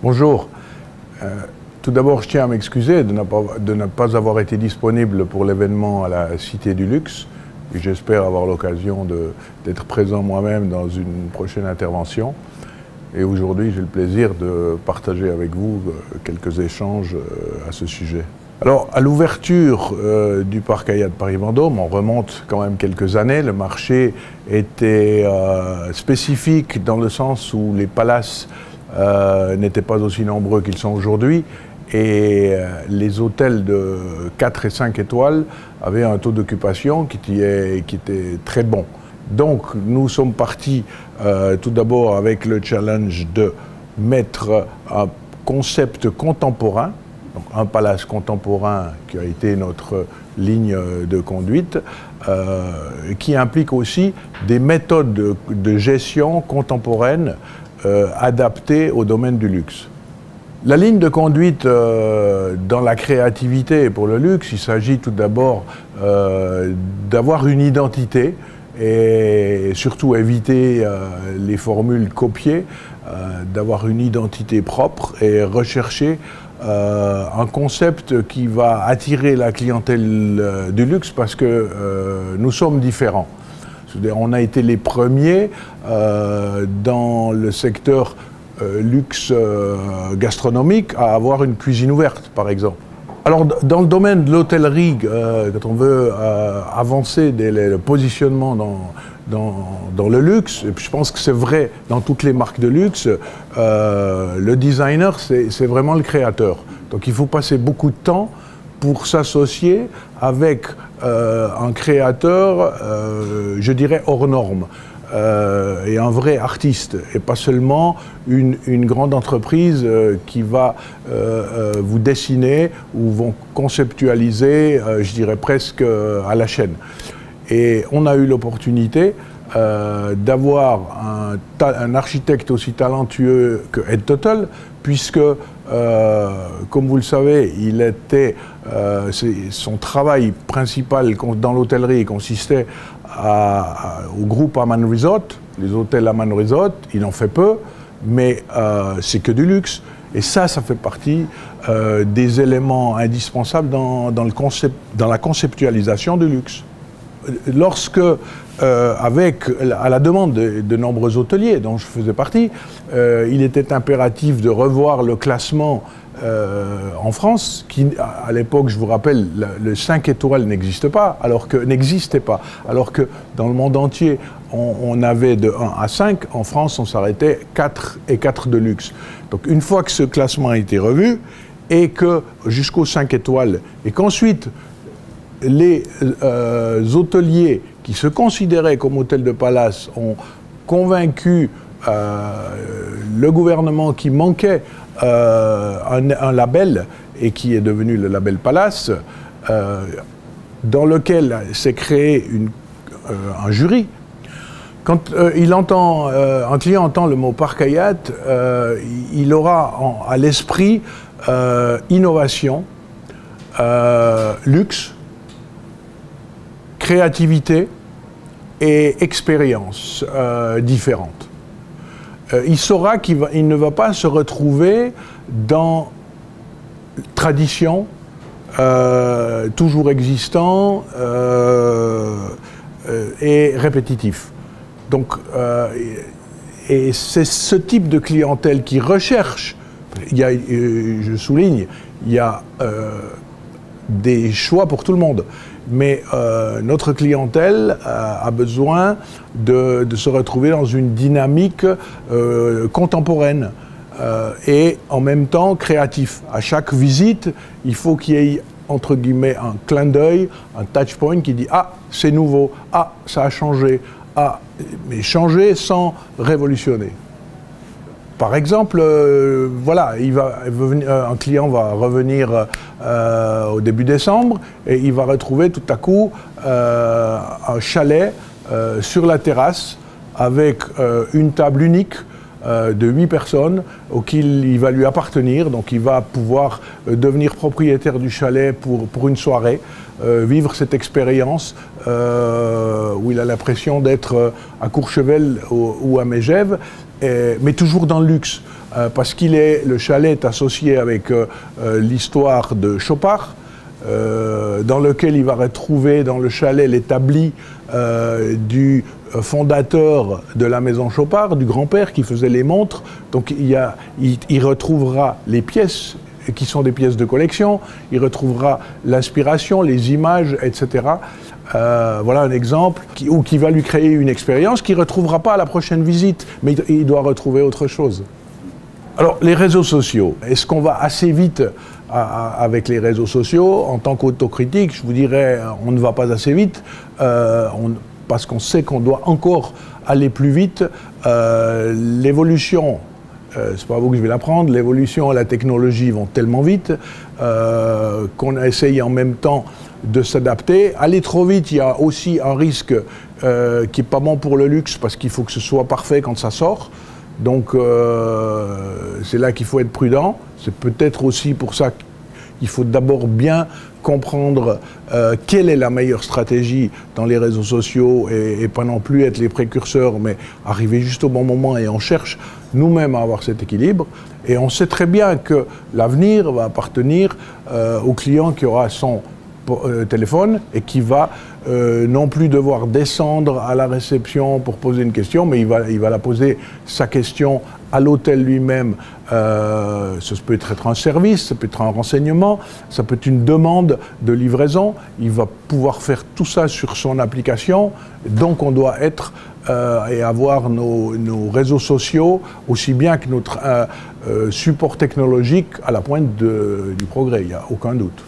Bonjour. Tout d'abord, je tiens à m'excuser de ne pas avoir été disponible pour l'événement à la Cité du Luxe. J'espère avoir l'occasion d'être présent moi-même dans une prochaine intervention. Et aujourd'hui, j'ai le plaisir de partager avec vous quelques échanges à ce sujet. Alors, à l'ouverture du parc Hyatt Paris-Vendôme, on remonte quand même quelques années. Le marché était spécifique dans le sens où les palaces n'étaient pas aussi nombreux qu'ils sont aujourd'hui. Et les hôtels de 4 et 5 étoiles avaient un taux d'occupation qui était très bon. Donc nous sommes partis tout d'abord avec le challenge de mettre un concept contemporain, donc un palace contemporain qui a été notre ligne de conduite, qui implique aussi des méthodes de gestion contemporaines adaptées au domaine du luxe. La ligne de conduite dans la créativité pour le luxe, il s'agit tout d'abord d'avoir une identité et surtout éviter les formules copiées, d'avoir une identité propre et rechercher un concept qui va attirer la clientèle du luxe parce que nous sommes différents. C'est-à-dire, on a été les premiers dans le secteur luxe gastronomique à avoir une cuisine ouverte, par exemple. Alors, dans le domaine de l'hôtellerie, quand on veut avancer le positionnement dans le luxe, et puis je pense que c'est vrai dans toutes les marques de luxe, le designer, c'est vraiment le créateur. Donc il faut passer beaucoup de temps pour s'associer avec un créateur, je dirais, hors norme. Et un vrai artiste, et pas seulement une grande entreprise qui va vous dessiner ou vont conceptualiser, je dirais presque à la chaîne. Et on a eu l'opportunité d'avoir un architecte aussi talentueux que Ed Tuttle, puisque, comme vous le savez, son travail principal dans l'hôtellerie consistait au groupe Aman Resort. Les hôtels Aman Resort, il en fait peu, mais c'est que du luxe. Et ça fait partie des éléments indispensables dans la conceptualisation du luxe. Lorsque, à la demande de nombreux hôteliers dont je faisais partie, il était impératif de revoir le classement en France, qui à l'époque, je vous rappelle, le 5 étoiles n'existait pas, alors que dans le monde entier, on avait de 1 à 5, en France, on s'arrêtait 4 et 4 de luxe. Donc une fois que ce classement a été revu, et que jusqu'aux 5 étoiles, et qu'ensuite, les hôteliers qui se considéraient comme hôtels de palace ont convaincu le gouvernement qui manquait un label, et qui est devenu le label Palace, dans lequel s'est créé un jury. Quand un client entend le mot Parc Hyatt, il aura à l'esprit innovation, luxe, créativité et expérience différentes. Il saura qu'il ne va pas se retrouver dans tradition, toujours existant et répétitif. Donc, et c'est ce type de clientèle qui recherche, je souligne, il y a des choix pour tout le monde. Mais notre clientèle a besoin de se retrouver dans une dynamique contemporaine et en même temps créatif. À chaque visite, il faut qu'il y ait, entre guillemets, un clin d'œil, un touch point qui dit « Ah, c'est nouveau, ah, ça a changé, ah », mais changer sans révolutionner. Par exemple, voilà, un client va revenir au début décembre et il va retrouver tout à coup un chalet sur la terrasse avec une table unique de 8 personnes auxquelles il va lui appartenir. Donc il va pouvoir devenir propriétaire du chalet pour une soirée, vivre cette expérience où il a l'impression d'être à Courchevel ou à Megève, mais toujours dans le luxe. parce le chalet est associé avec l'histoire de Chopard, dans lequel il va retrouver dans le chalet l'établi du fondateur de la maison Chopard, du grand-père qui faisait les montres. Donc il retrouvera les pièces qui sont des pièces de collection, il retrouvera l'inspiration, les images, etc. Voilà un exemple qui va lui créer une expérience qu'il ne retrouvera pas à la prochaine visite, mais il doit retrouver autre chose. Alors, les réseaux sociaux, est-ce qu'on va assez vite avec les réseaux sociaux? En tant qu'autocritique, je vous dirais, on ne va pas assez vite, parce qu'on sait qu'on doit encore aller plus vite. L'évolution, c'est pas à vous que je vais l'apprendre, l'évolution et la technologie vont tellement vite qu'on essaye en même temps de s'adapter. Aller trop vite, il y a aussi un risque qui n'est pas bon pour le luxe, parce qu'il faut que ce soit parfait quand ça sort. Donc c'est là qu'il faut être prudent. C'est peut-être aussi pour ça qu'il faut d'abord bien comprendre quelle est la meilleure stratégie dans les réseaux sociaux et pas non plus être les précurseurs, mais arriver juste au bon moment, et on cherche nous-mêmes à avoir cet équilibre. Et on sait très bien que l'avenir va appartenir au client qui aura son téléphone et qui va non plus devoir descendre à la réception pour poser une question, mais il va la poser, sa question, à l'hôtel lui-même. Ça peut être un service, ça peut être un renseignement, ça peut être une demande de livraison. Il va pouvoir faire tout ça sur son application. Donc on doit être et avoir nos réseaux sociaux aussi bien que notre support technologique à la pointe du progrès, il n'y a aucun doute.